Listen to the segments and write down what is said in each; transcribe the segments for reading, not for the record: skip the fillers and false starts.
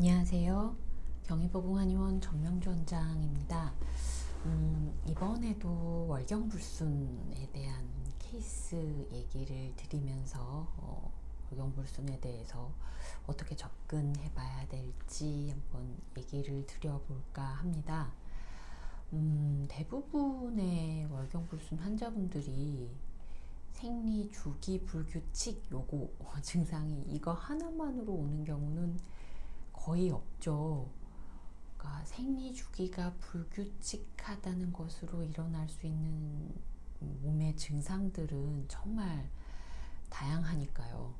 안녕하세요. 경희보궁한의원 정명주 원장입니다. 이번에도 월경불순에 대한 케이스 얘기를 드리면서 월경불순에 대해서 어떻게 접근해 봐야 될지 한번 얘기를 드려볼까 합니다. 대부분의 월경불순 환자분들이 생리 주기 불규칙 요거 증상이 이거 하나만으로 오는 경우는 거의 없죠. 그러니까 생리 주기가 불규칙하다는 것으로 일어날 수 있는 몸의 증상들은 정말 다양하니까요.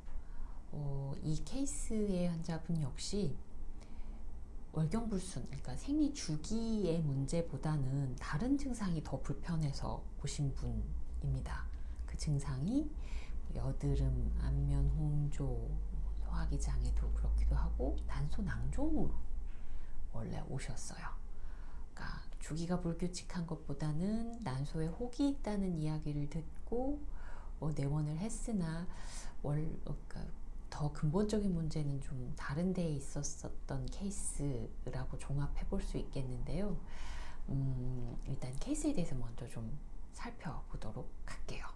이 케이스의 환자분 역시 월경불순, 그러니까 생리 주기의 문제보다는 다른 증상이 더 불편해서 오신 분입니다. 그 증상이 여드름, 안면 홍조, 소화기 장애도 그렇기도 하고 난소낭종으로 원래 오셨어요. 그러니까 주기가 불규칙한 것보다는 난소에 혹이 있다는 이야기를 듣고 내원을 했으나 그러니까 더 근본적인 문제는 좀 다른 데에 있었던 케이스라고 종합해 볼 수 있겠는데요. 일단 케이스에 대해서 먼저 좀 살펴보도록 할게요.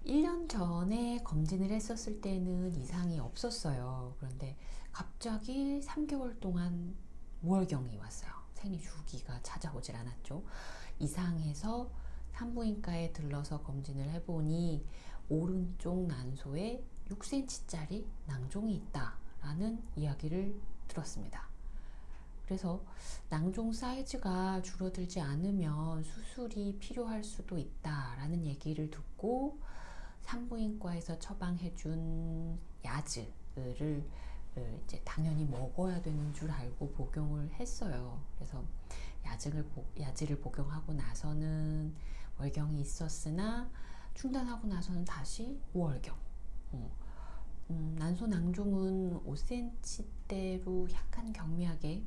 1년 전에 검진을 했었을 때는 이상이 없었어요. 그런데 갑자기 3개월 동안 무월경이 왔어요. 생리 주기가 찾아오질 않았죠. 이상해서 산부인과에 들러서 검진을 해보니 오른쪽 난소에 6cm짜리 낭종이 있다라는 이야기를 들었습니다. 그래서 낭종 사이즈가 줄어들지 않으면 수술이 필요할 수도 있다라는 얘기를 듣고 산부인과에서 처방해준 야즈를 이제 당연히 먹어야 되는 줄 알고 복용을 했어요. 그래서 야즈를 복용하고 나서는 월경이 있었으나 중단하고 나서는 다시 무월경. 난소 낭종은 5cm대로 약간 경미하게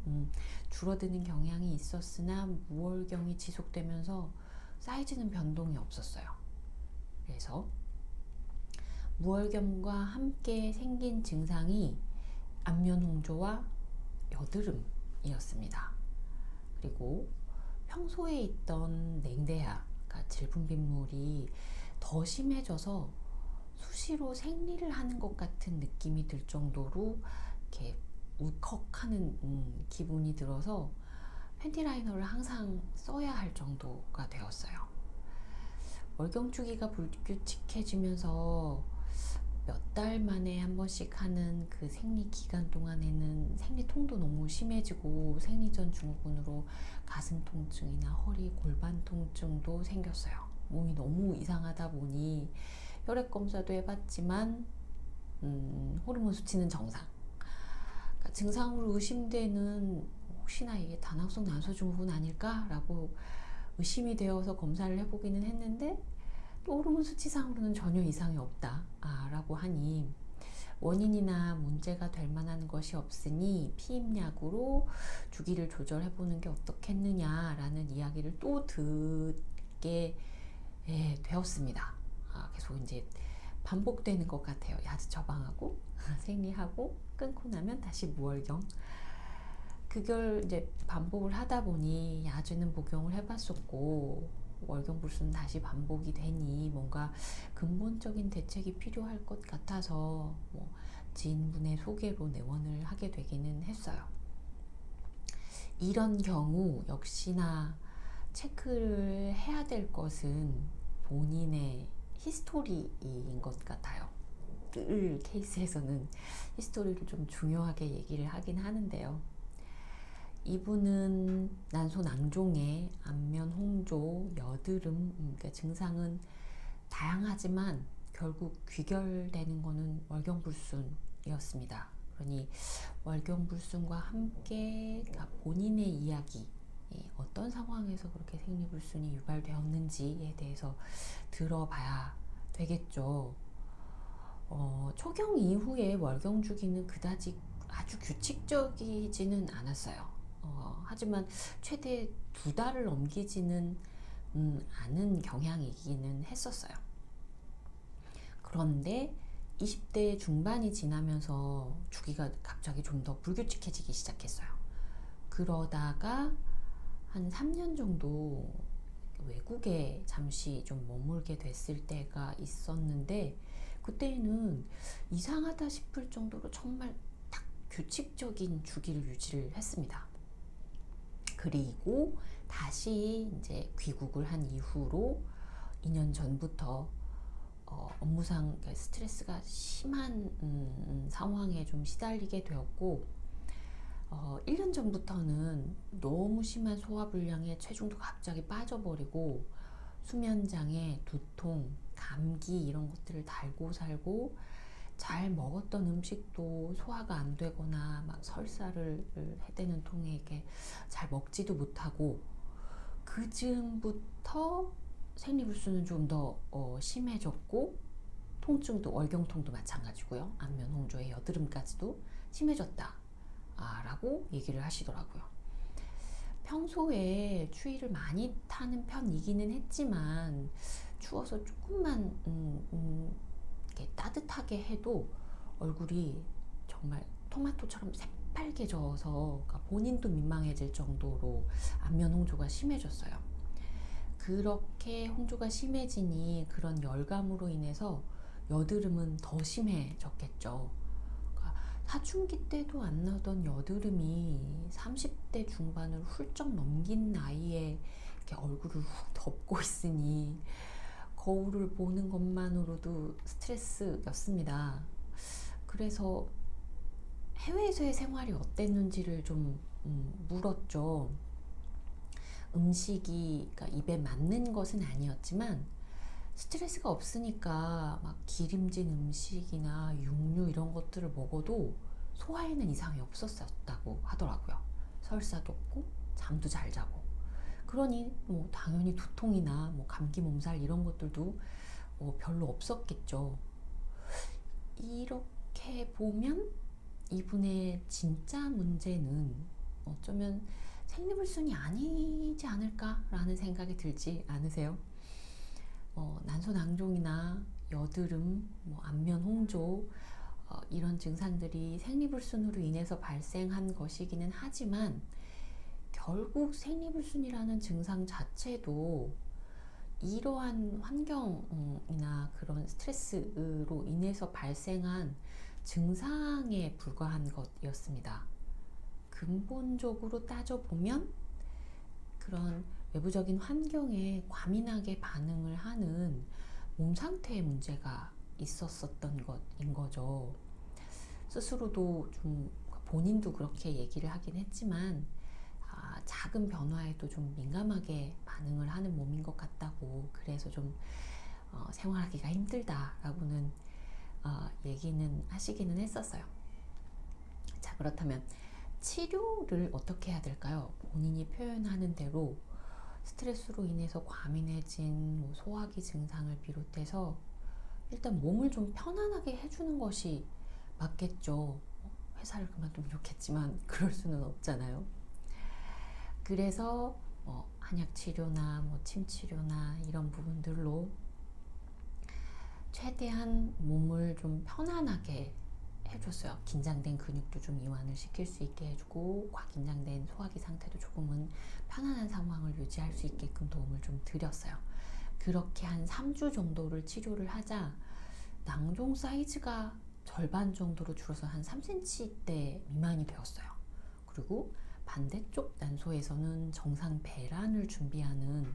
줄어드는 경향이 있었으나 무월경이 지속되면서 사이즈는 변동이 없었어요. 그래서 무월경과 함께 생긴 증상이 안면 홍조와 여드름이었습니다. 그리고 평소에 있던 냉대야, 그러니까 질분 빗물이 더 심해져서 수시로 생리를 하는 것 같은 느낌이 들 정도로 이렇게 울컥하는 기분이 들어서 팬티 라이너를 항상 써야 할 정도가 되었어요. 월경 주기가 불규칙해지면서 몇 달 만에 한 번씩 하는 그 생리 기간 동안에는 생리통도 너무 심해지고 생리 전 증후군으로 가슴 통증이나 허리, 골반 통증도 생겼어요. 몸이 너무 이상하다 보니 혈액 검사도 해봤지만 호르몬 수치는 정상. 그러니까 증상으로 의심되는 혹시나 이게 다낭성 난소 증후군 아닐까라고 의심이 되어서 검사를 해보기는 했는데 또 호르몬 수치상으로는 전혀 이상이 없다라고 하니 원인이나 문제가 될 만한 것이 없으니 피임약으로 주기를 조절해보는 게 어떻겠느냐라는 이야기를 또 듣게 되었습니다. 계속 이제 반복되는 것 같아요. 야즈 처방하고 생리하고 끊고 나면 다시 무월경. 그걸 이제 반복을 하다 보니 야즈는 복용을 해봤었고 월경불순 다시 반복이 되니 뭔가 근본적인 대책이 필요할 것 같아서 지인분의 소개로 내원을 하게 되기는 했어요. 이런 경우 역시나 체크를 해야 될 것은 본인의 히스토리인 것 같아요. 늘 케이스에서는 히스토리를 좀 중요하게 얘기를 하긴 하는데요. 이분은 난소 낭종에 안면 홍조, 여드름 그러니까 증상은 다양하지만 결국 귀결되는 것은 월경불순이었습니다. 그러니 월경불순과 함께 본인의 이야기, 어떤 상황에서 그렇게 생리불순이 유발되었는지에 대해서 들어봐야 되겠죠. 초경 이후에 월경 주기는 그다지 아주 규칙적이지는 않았어요. 하지만 최대 2달을 넘기지는 않은 경향이기는 했었어요. 그런데 20대 중반이 지나면서 주기가 갑자기 좀 더 불규칙해지기 시작했어요. 그러다가 한 3년 정도 외국에 잠시 좀 머물게 됐을 때가 있었는데, 그때는 이상하다 싶을 정도로 정말 딱 규칙적인 주기를 유지를 했습니다. 그리고 다시 이제 귀국을 한 이후로 2년 전부터 업무상 스트레스가 심한 상황에 좀 시달리게 되었고, 1년 전부터는 너무 심한 소화불량에 체중도 갑자기 빠져버리고 수면장애, 두통, 감기 이런 것들을 달고 살고, 잘 먹었던 음식도 소화가 안 되거나 막 설사를 해대는 통에 이렇게 잘 먹지도 못하고, 그 즈음부터 생리불순은 좀 더 심해졌고, 통증도 월경통도 마찬가지고요. 안면 홍조에 여드름까지도 심해졌다 라고 얘기를 하시더라고요. 평소에 추위를 많이 타는 편이기는 했지만 추워서 조금만 이렇게 따뜻하게 해도 얼굴이 정말 토마토처럼 새빨개져서 본인도 민망해질 정도로 안면 홍조가 심해졌어요. 그렇게 홍조가 심해지니 그런 열감으로 인해서 여드름은 더 심해졌겠죠. 사춘기 때도 안 나던 여드름이 30대 중반을 훌쩍 넘긴 나이에 이렇게 얼굴을 훅 덮고 있으니 거울을 보는 것만으로도 스트레스였습니다. 그래서 해외에서의 생활이 어땠는지를 좀 물었죠. 음식이 그러니까 입에 맞는 것은 아니었지만 스트레스가 없으니까 막 기름진 음식이나 육류 이런 것들을 먹어도 소화에는 이상이 없었다고 하더라고요. 설사도 없고 잠도 잘 자고. 그러니 뭐 당연히 두통이나 뭐 감기 몸살 이런 것들도 별로 없었겠죠. 이렇게 보면 이분의 진짜 문제는 어쩌면 생리불순이 아니지 않을까라는 생각이 들지 않으세요? 난소낭종이나 여드름, 안면 홍조 이런 증상들이 생리불순으로 인해서 발생한 것이기는 하지만, 결국 생리불순이라는 증상 자체도 이러한 환경이나 그런 스트레스로 인해서 발생한 증상에 불과한 것이었습니다. 근본적으로 따져보면 그런 외부적인 환경에 과민하게 반응을 하는 몸 상태의 문제가 있었었던 것인 거죠. 스스로도 좀 본인도 그렇게 얘기를 하긴 했지만 작은 변화에도 좀 민감하게 반응을 하는 몸인 것 같다고, 그래서 좀 생활하기가 힘들다라고는 얘기는 하시기는 했었어요. 자, 그렇다면 치료를 어떻게 해야 될까요? 본인이 표현하는 대로 스트레스로 인해서 과민해진 소화기 증상을 비롯해서 일단 몸을 좀 편안하게 해주는 것이 맞겠죠. 회사를 그만두면 좋겠지만 그럴 수는 없잖아요. 그래서 한약 치료나 침 치료나 이런 부분들로 최대한 몸을 좀 편안하게 해줬어요. 긴장된 근육도 좀 이완을 시킬 수 있게 해주고, 과긴장된 소화기 상태도 조금은 편안한 상황을 유지할 수 있게끔 도움을 좀 드렸어요. 그렇게 한 3주 정도를 치료를 하자 낭종 사이즈가 절반 정도로 줄어서 한 3cm대 미만이 되었어요. 그리고 반대쪽 난소에서는 정상 배란을 준비하는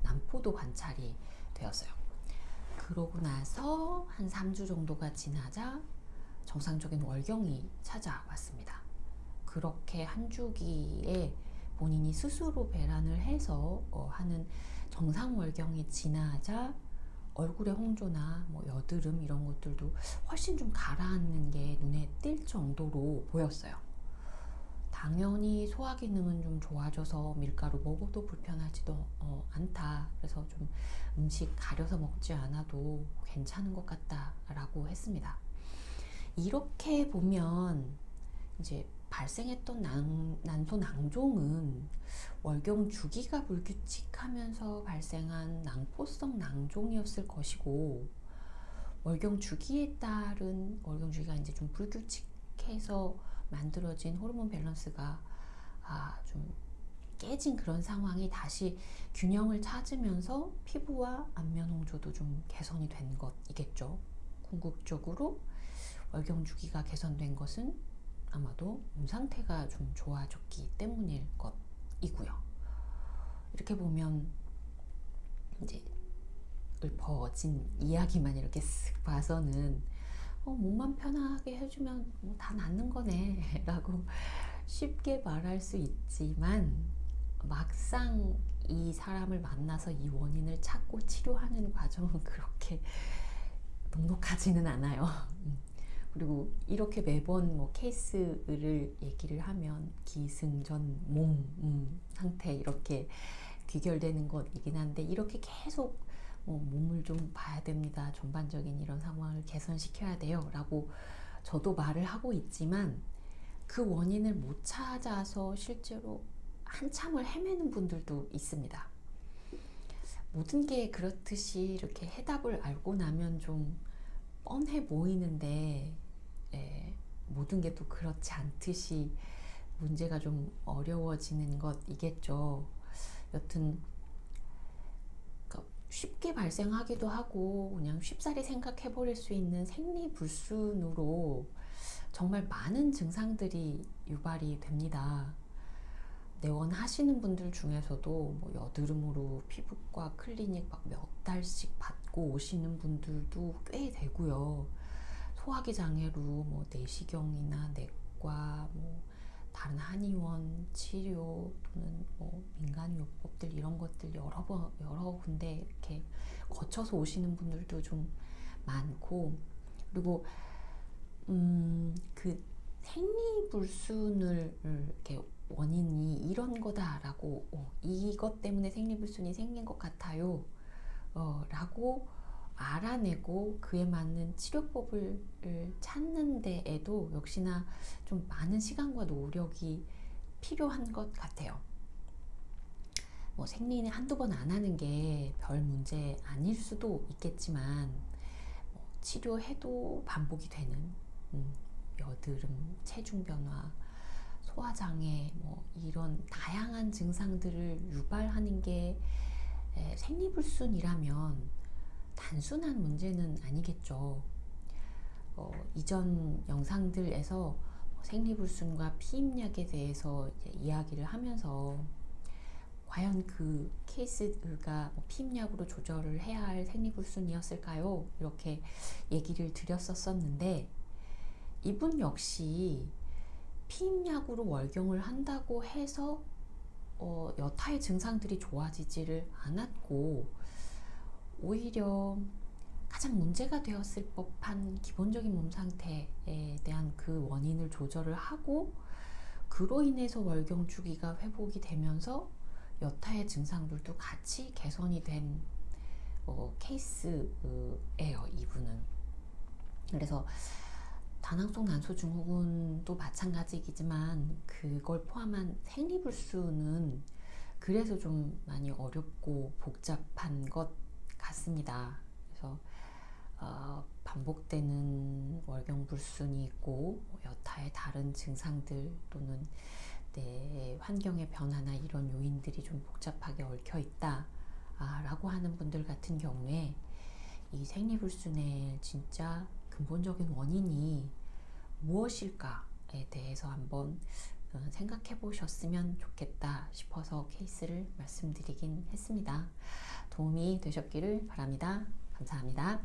난포도 관찰이 되었어요. 그러고 나서 한 3주 정도가 지나자 정상적인 월경이 찾아왔습니다. 그렇게 한 주기에 본인이 스스로 배란을 해서 하는 정상 월경이 지나자 얼굴의 홍조나 여드름 이런 것들도 훨씬 좀 가라앉는 게 눈에 띌 정도로 보였어요. 당연히 소화 기능은 좀 좋아져서 밀가루 먹어도 불편하지도 않다. 그래서 좀 음식 가려서 먹지 않아도 괜찮은 것 같다라고 했습니다. 이렇게 보면 이제 발생했던 난소 낭종은 월경 주기가 불규칙하면서 발생한 낭포성 낭종이었을 것이고, 월경 주기에 따른 월경 주기가 이제 좀 불규칙해서 만들어진 호르몬 밸런스가 좀 깨진 그런 상황이 다시 균형을 찾으면서 피부와 안면 홍조도 좀 개선이 된 것이겠죠. 궁극적으로 월경 주기가 개선된 것은 아마도 몸 상태가 좀 좋아졌기 때문일 것이고요. 이렇게 보면 이제 읊어진 이야기만 이렇게 쓱 봐서는 몸만 편하게 해주면 다 낫는 거네 라고 쉽게 말할 수 있지만, 막상 이 사람을 만나서 이 원인을 찾고 치료하는 과정은 그렇게 녹록하지는 않아요. 그리고 이렇게 매번 케이스를 얘기를 하면 기승전 몸 상태 이렇게 귀결되는 것이긴 한데, 이렇게 계속 몸을 좀 봐야 됩니다, 전반적인 이런 상황을 개선시켜야 돼요 라고 저도 말을 하고 있지만, 그 원인을 못 찾아서 실제로 한참을 헤매는 분들도 있습니다. 모든 게 그렇듯이 이렇게 해답을 알고 나면 좀 뻔해 보이는데, 모든 게 또 그렇지 않듯이 문제가 좀 어려워지는 것이겠죠. 여튼 쉽게 발생하기도 하고 그냥 쉽사리 생각해 버릴 수 있는 생리불순으로 정말 많은 증상들이 유발이 됩니다. 내원하시는 분들 중에서도 여드름으로 피부과 클리닉 몇 달씩 받고 오시는 분들도 꽤 되고요. 소화기 장애로 내시경이나 내과, 다른 한의원 치료 또는 민간요법들 이런 것들 여러 군데 이렇게 거쳐서 오시는 분들도 좀 많고, 그리고 그 생리불순을 이렇게 원인이 이런 거다라고 이것 때문에 생리불순이 생긴 것 같아요 라고 알아내고 그에 맞는 치료법을 찾는 데에도 역시나 좀 많은 시간과 노력이 필요한 것 같아요. 생리는 한두 번 안 하는 게 별 문제 아닐 수도 있겠지만, 치료해도 반복이 되는 여드름, 체중 변화, 소화장애 이런 다양한 증상들을 유발하는 게 생리불순이라면 단순한 문제는 아니겠죠. 이전 영상들에서 생리불순과 피임약에 대해서 이제 이야기를 하면서 과연 그 케이스가 피임약으로 조절을 해야 할 생리불순이었을까요? 이렇게 얘기를 드렸었는데, 이분 역시 피임약으로 월경을 한다고 해서 여타의 증상들이 좋아지지를 않았고, 오히려 가장 문제가 되었을 법한 기본적인 몸 상태에 대한 그 원인을 조절을 하고, 그로 인해서 월경 주기가 회복이 되면서 여타의 증상들도 같이 개선이 된 케이스예요, 이분은. 그래서 다낭성 난소 증후군도 마찬가지이지만 그걸 포함한 생리불순은 그래서 좀 많이 어렵고 복잡한 것 같습니다. 그래서 반복되는 월경불순이 있고 여타의 다른 증상들 또는 내 환경의 변화나 이런 요인들이 좀 복잡하게 얽혀 있다 라고 하는 분들 같은 경우에 이 생리불순의 진짜 근본적인 원인이 무엇일까에 대해서 한번 생각해 보셨으면 좋겠다 싶어서 케이스를 말씀드리긴 했습니다. 도움이 되셨기를 바랍니다. 감사합니다.